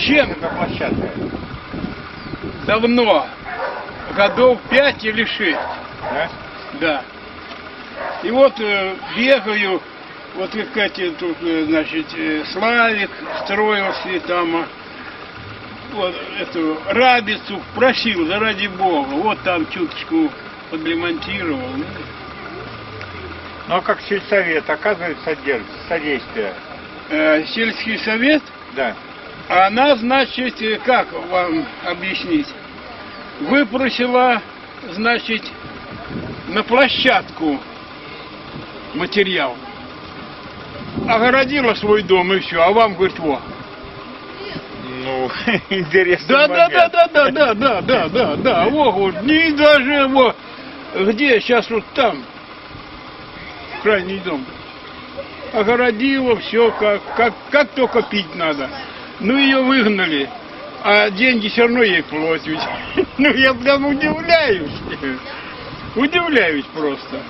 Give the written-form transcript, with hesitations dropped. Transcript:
Зачем? Это площадка. Давно. Годов 5 или 6. Да? Да. И вот бегаю, вот как эти тут, значит, Славик строился там, вот эту рабицу просил, да ради Бога, вот там чуточку подремонтировал. Ну а как сельсовет оказывает содействие? Сельский совет, Да. она, значит, как вам объяснить, выпросила, значит, на площадку материал, огородила свой дом и все, а вам говорит, во. Ну, интересный момент. Да, вот, не даже, вот, где сейчас вот там, крайний дом, огородила, все, как только пить надо. Ну, ее выгнали, а деньги все равно ей платят. Ну, я прям удивляюсь просто.